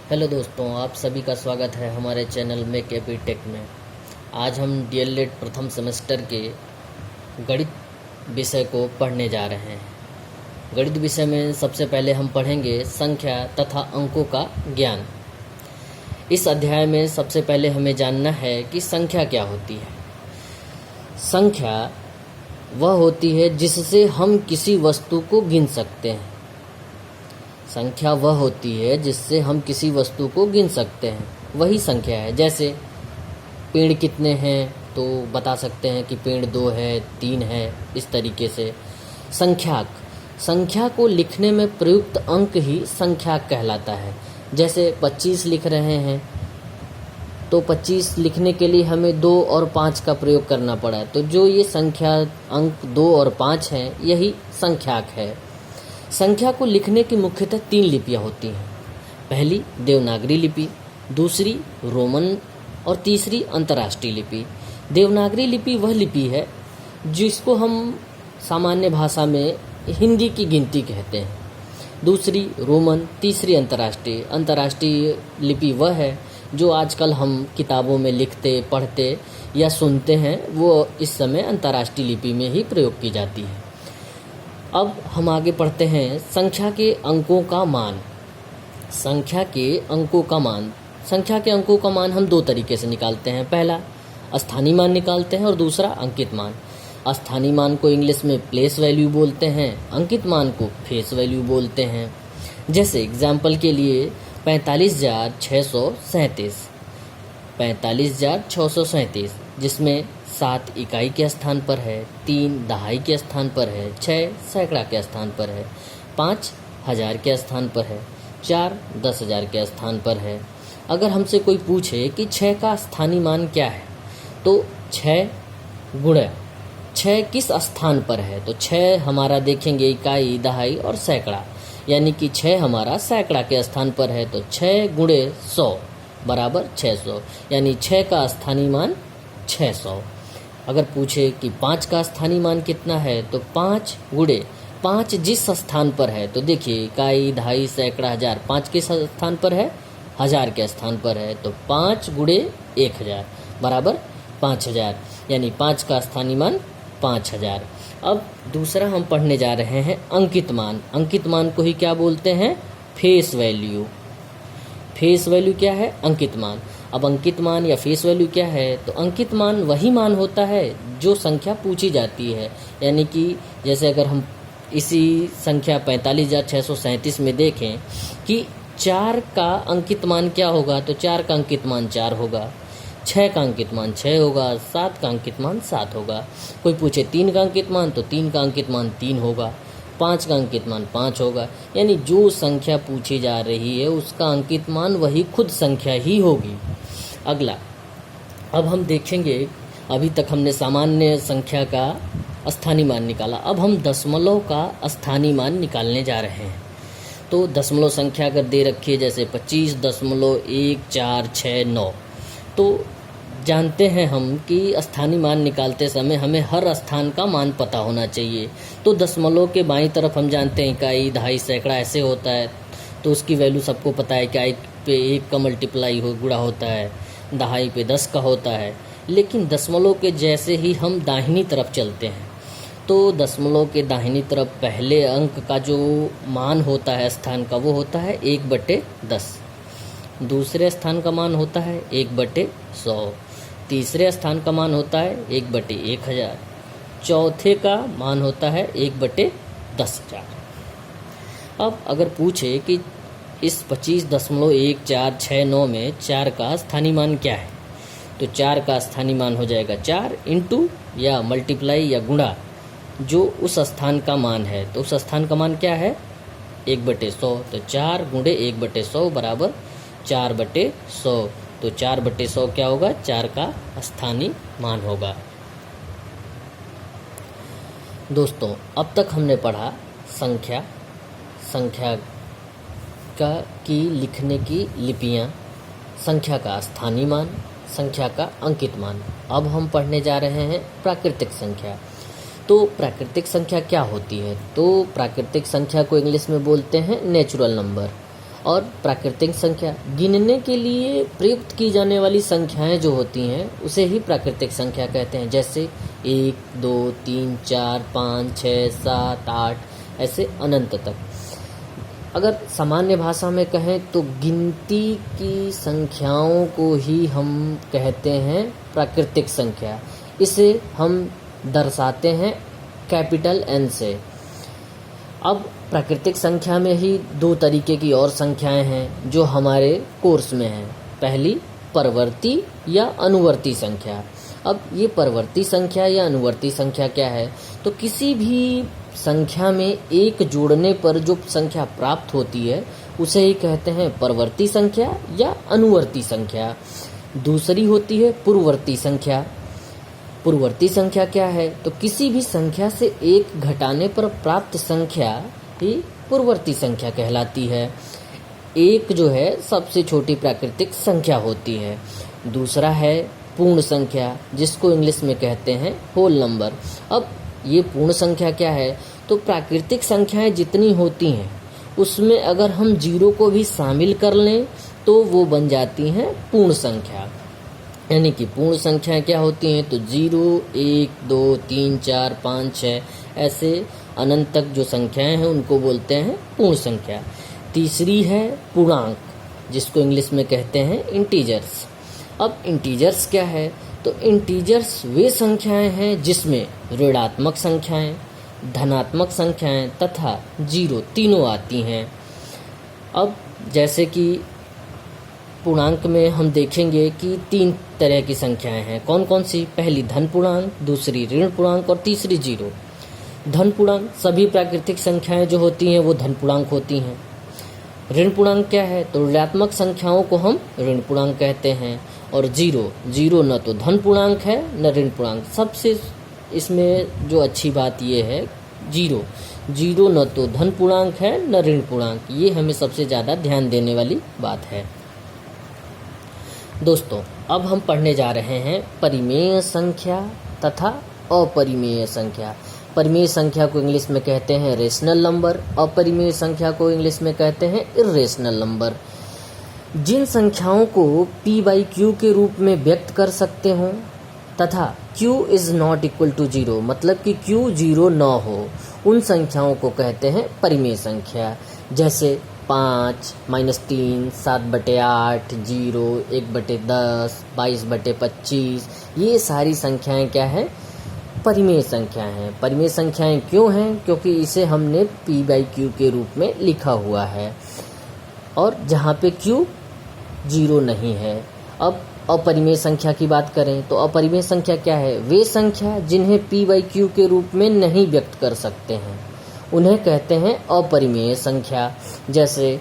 Hello दोस्तों, आप सभी का स्वागत है हमारे चैनल मेक एपी टेक में। आज हम डीएलएड प्रथम सेमेस्टर के गणित विषय को पढ़ने जा रहे हैं। गणित विषय में सबसे पहले हम पढ़ेंगे संख्या तथा अंकों का ज्ञान। इस अध्याय में सबसे पहले हमें जानना है कि संख्या क्या होती है। संख्या वह होती है जिससे हम किसी वस्तु को गिन सकते हैं। संख्या वह होती है जिससे हम किसी वस्तु को गिन सकते हैं, वही संख्या है। जैसे पेड़ कितने हैं तो बता सकते हैं कि पेड़ 2 है, 3 है। इस तरीके से संख्या को लिखने में प्रयुक्त अंक ही संख्याक कहलाता है। जैसे 25 लिख रहे हैं तो 25 लिखने के लिए हमें 2 और 5 का प्रयोग करना पड़ा, तो जो ये संख्या अंक 2 और 5 हैं यही संख्याक है। संख्या को लिखने की मुख्यतः 3 लिपियां होती हैं। पहली देवनागरी लिपि, दूसरी रोमन और तीसरी अंतर्राष्ट्रीय लिपि। देवनागरी लिपि वह लिपि है जिसको हम सामान्य भाषा में हिंदी की गिनती कहते हैं। दूसरी रोमन, तीसरी अंतर्राष्ट्रीय। अंतर्राष्ट्रीय लिपि वह है जो आजकल हम किताबों में लिखते, पढ़ते या सुनते हैं, वो इस समय अंतर्राष्ट्रीय लिपि में ही प्रयोग की जाती है। अब हम आगे पढ़ते हैं संख्या के अंकों का मान। संख्या के अंकों का मान। संख्या के अंकों का मान हम 2 तरीके से निकालते हैं। पहला स्थानीय मान निकालते हैं और दूसरा अंकित मान। स्थानीय मान को इंग्लिश में प्लेस वैल्यू बोलते हैं, अंकित मान को फेस वैल्यू बोलते हैं। जैसे एग्जाम्पल के लिए 45,637, 45,637, जिसमें 7 इकाई के स्थान पर है, 3 दहाई के स्थान पर है, 6 सैकड़ा के स्थान पर है, 5 हजार के स्थान पर है, 4 10,000 के स्थान पर है। अगर हमसे कोई पूछे कि 6 का स्थानीय मान क्या है तो 6 गुणा 6 किस स्थान पर है, तो 6 हमारा देखेंगे इकाई, दहाई और सैकड़ा, यानी कि 6 हमारा सैकड़ा के स्थान पर है, तो 6 गुणे 100 बराबर 600, यानी 6 का स्थानीय मान 600। अगर पूछे कि 5 का स्थानीय मान कितना है तो 5 गुणे 5 जिस स्थान पर है, तो देखिए इकाई, दहाई, सैकड़ा, हजार, 5 किस स्थान पर है, हजार के स्थान पर है, तो 5 गुणे 1000 बराबर 5000, यानी 5 का स्थानीय मान 5000। अब दूसरा हम पढ़ने जा रहे हैं अंकित मान। अंकित मान को ही क्या बोलते हैं, फेस वैल्यू। फेस वैल्यू क्या है, अंकित मान। अब अंकित मान या फेस वैल्यू क्या है, तो अंकित मान वही मान होता है जो संख्या पूछी जाती है। यानी कि जैसे अगर हम इसी संख्या 45,637 में देखें कि 4 का अंकित मान क्या होगा, तो 4 का अंकित मान 4 होगा, 6 का अंकित मान 6 होगा, 7 का अंकित मान 7 होगा। कोई पूछे 3 का अंकित मान, तो 3 का अंकित मान 3 होगा, 5 का अंकित मान 5 होगा। यानी जो संख्या पूछी जा रही है उसका अंकित मान वही खुद संख्या ही होगी। अगला, अब हम देखेंगे, अभी तक हमने सामान्य संख्या का स्थानीय मान निकाला, अब हम दशमलव का स्थानीय मान निकालने जा रहे हैं। तो दशमलव संख्या अगर दे रखी है जैसे 25.1469, तो जानते हैं हम कि स्थानीय मान निकालते समय हमें हर स्थान का मान पता होना चाहिए। तो दशमलव के बाईं तरफ हम जानते हैं इकाई, दहाई, सैकड़ा ऐसे होता है, तो उसकी वैल्यू सबको पता है। इकाई पे 1 का मल्टीप्लाई गुणा होता है, दहाई पे 10 का होता है। लेकिन दशमलव के जैसे ही हम दाहिनी तरफ चलते हैं तो दशमलव के दाहिनी तरफ पहले अंक का जो मान होता है स्थान का, वो होता है 1/10। दूसरे स्थान का मान होता है 1/100। तीसरे स्थान का मान होता है 1/1000। चौथे का मान होता है 1/10,000। अब अगर पूछे कि इस 25.1469 में 4 का स्थानीय मान क्या है, तो 4 का स्थानीय मान हो जाएगा 4 इंटू या मल्टीप्लाई या गुणा जो उस स्थान का मान है। तो उस स्थान का मान क्या है, 1/100, तो 4 गुणे 1/100 बराबर 4/100। तो 4/100 क्या होगा, 4 का स्थानीय मान होगा। दोस्तों, अब तक हमने पढ़ा संख्या की लिखने की लिपियां, संख्या का स्थानीय मान, संख्या का अंकित मान। अब हम पढ़ने जा रहे हैं प्राकृतिक संख्या। तो प्राकृतिक संख्या क्या होती है, तो प्राकृतिक संख्या को इंग्लिश में बोलते हैं नेचुरल नंबर। और प्राकृतिक संख्या, गिनने के लिए प्रयुक्त की जाने वाली संख्याएं जो होती हैं उसे ही प्राकृतिक संख्या कहते हैं। जैसे 1, 2, 3, 4, 5, 6, 7, 8 ऐसे अनंत तक। अगर सामान्य भाषा में कहें तो गिनती की संख्याओं को ही हम कहते हैं प्राकृतिक संख्या। इसे हम दर्शाते हैं कैपिटल N से। अब प्राकृतिक संख्या में ही दो तरीके की और संख्याएं हैं जो हमारे कोर्स में हैं। पहली परवर्ती या अनुवर्ती संख्या। अब ये परवर्ती संख्या या अनुवर्ती संख्या क्या है? तो किसी भी संख्या में एक जोड़ने पर जो संख्या प्राप्त होती है उसे ही कहते हैं परवर्ती संख्या या अनुवर्ती संख्या। दूसरी होती है पूर्ववर्ती संख्या। पूर्ववर्ती संख्या क्या है? तो किसी भी संख्या से एक घटाने पर प्राप्त संख्या ही पूर्ववर्ती संख्या कहलाती है। एक जो है सबसे छोटी प्राकृतिक संख्या होती है। दूसरा है पूर्ण संख्या, जिसको इंग्लिश में कहते हैं होल नंबर। अब ये पूर्ण संख्या क्या है? तो प्राकृतिक संख्याएं जितनी होती हैं उसमें अगर हम जीरो को भी शामिल कर लें तो वो बन जाती हैं पूर्ण संख्या। यानी कि पूर्ण संख्याएं क्या होती हैं? तो 0, 1, 2, 3, 4, 5, 6 ऐसे अनंत तक जो संख्याएं हैं उनको बोलते हैं पूर्ण संख्या। तीसरी है पूर्णांक, जिसको इंग्लिश में कहते हैं इंटीजर्स। अब इंटीजर्स क्या है? तो इंटीजर्स वे संख्याएं हैं जिसमें ऋणात्मक संख्याएं, धनात्मक संख्याएं तथा जीरो तीनों आती हैं। अब जैसे कि पूर्णांक में हम देखेंगे कि 3 तरह की संख्याएं हैं। कौन कौन सी? पहली धन पूर्णांक, दूसरी ऋण पूर्णांक और तीसरी जीरो। धन पूर्णांक सभी प्राकृतिक संख्याएं जो होती हैं वो धन पूर्णांक होती हैं। ऋण पूर्णांक क्या है? तो ऋणात्मक संख्याओं को हम ऋण पूर्णांक कहते हैं। और जीरो न तो धन पूर्णांक है न ऋण पूर्णांक। सबसे इसमें जो अच्छी बात ये है, जीरो न तो धन पूर्णांक है न ऋण पूर्णांक। ये हमें सबसे ज़्यादा ध्यान देने वाली बात है। दोस्तों, अब हम पढ़ने जा रहे हैं परिमेय संख्या तथा अपरिमेय संख्या। परिमेय संख्या को इंग्लिश में कहते हैं रेशनल नंबर, अपरिमेय संख्या को इंग्लिश में कहते हैं इर्रेशनल नंबर। जिन संख्याओं को p/q के रूप में व्यक्त कर सकते हो तथा q is not equal to 0, मतलब कि q 0 न हो, उन संख्याओं को कहते हैं परिमेय संख्या। जैसे 5, -3, 7/8, 0, 1/10, 22/25, ये सारी संख्याएं क्या है? परिमेय संख्याएं हैं। परिमेय संख्याएं क्यों हैं? क्योंकि इसे हमने p/q के रूप में लिखा हुआ है और जहाँ पे q 0 नहीं है। अब अपरिमेय संख्या की बात करें तो अपरिमेय संख्या क्या है? वे संख्या जिन्हें p/q के रूप में नहीं व्यक्त कर सकते हैं उन्हें कहते हैं अपरिमेय संख्या। जैसे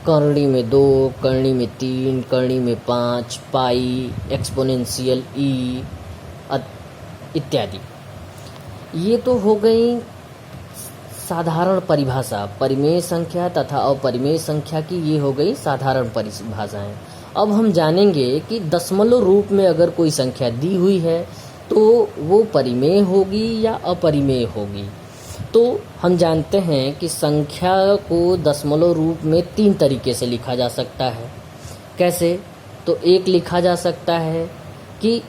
करणी में 2, करणी में 3, करणी में 5, पाई, एक्सपोनेंशियल e इत्यादि। ये तो हो गई साधारण परिभाषा। परिमेय संख्या तथा अपरिमेय संख्या की ये हो गई साधारण परिभाषाएं। अब हम जानेंगे कि दशमलव रूप में अगर कोई संख्या दी हुई है तो वो परिमेय होगी या अपरिमेय होगी। तो हम जानते हैं कि संख्या को दशमलव रूप में 3 तरीके से लिखा जा सकता है। कैसे? तो एक लिखा जा सकता है कि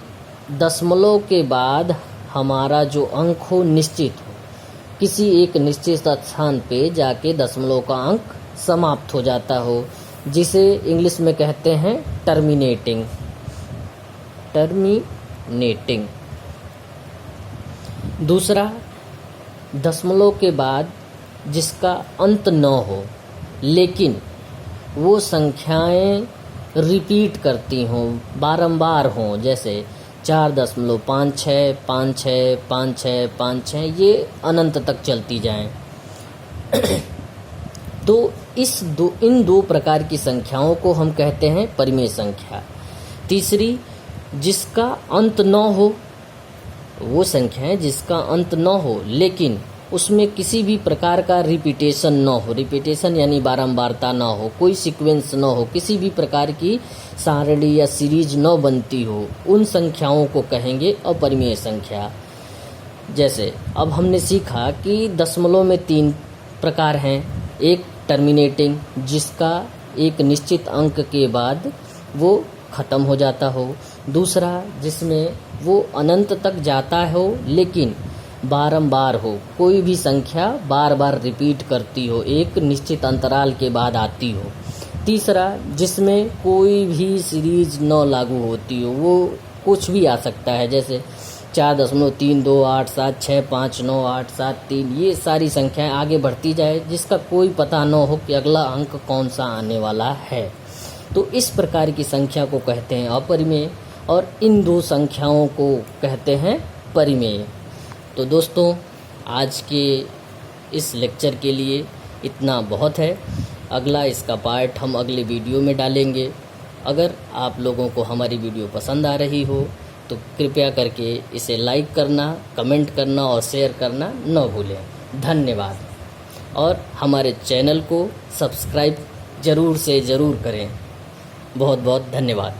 दशमलव के बाद हमारा जो अंक हो निश्चित हो, किसी एक निश्चित स्थान पे जाके दशमलव का अंक समाप्त हो जाता हो, जिसे इंग्लिश में कहते हैं टर्मिनेटिंग। दूसरा, दशमलव के बाद जिसका अंत न हो लेकिन वो संख्याएं रिपीट करती हों, बारंबार हों। जैसे 4.56, 56, 56, 56, ये अनंत तक चलती जाएं। तो इन दो प्रकार की संख्याओं को हम कहते हैं परिमेय संख्या। तीसरी, जिसका अंत न हो, वो संख्या है जिसका अंत न हो लेकिन उसमें किसी भी प्रकार का रिपीटेशन न हो। रिपीटेशन यानी बारंबारता न हो, कोई सीक्वेंस न हो, किसी भी प्रकार की सारणी या सीरीज न बनती हो, उन संख्याओं को कहेंगे अपरिमेय संख्या। जैसे अब हमने सीखा कि दशमलव में 3 प्रकार हैं। एक टर्मिनेटिंग, जिसका एक निश्चित अंक के बाद वो ख़त्म हो जाता हो। दूसरा जिसमें वो अनंत तक जाता हो लेकिन बारंबार हो, कोई भी संख्या बार बार रिपीट करती हो, एक निश्चित अंतराल के बाद आती हो। तीसरा जिसमें कोई भी सीरीज न लागू होती हो, वो कुछ भी आ सकता है, जैसे 4.328765987 ये सारी संख्याएं आगे बढ़ती जाए जिसका कोई पता न हो कि अगला अंक कौन सा आने वाला है। तो इस प्रकार की संख्या को कहते हैं अपरिमेय और इन दो संख्याओं को कहते हैं परिमेय। तो दोस्तों आज के इस लेक्चर के लिए इतना बहुत है। अगला इसका पार्ट हम अगले वीडियो में डालेंगे। अगर आप लोगों को हमारी वीडियो पसंद आ रही हो तो कृपया करके इसे लाइक करना, कमेंट करना और शेयर करना न भूलें। धन्यवाद। और हमारे चैनल को सब्सक्राइब ज़रूर से ज़रूर करें। बहुत बहुत धन्यवाद।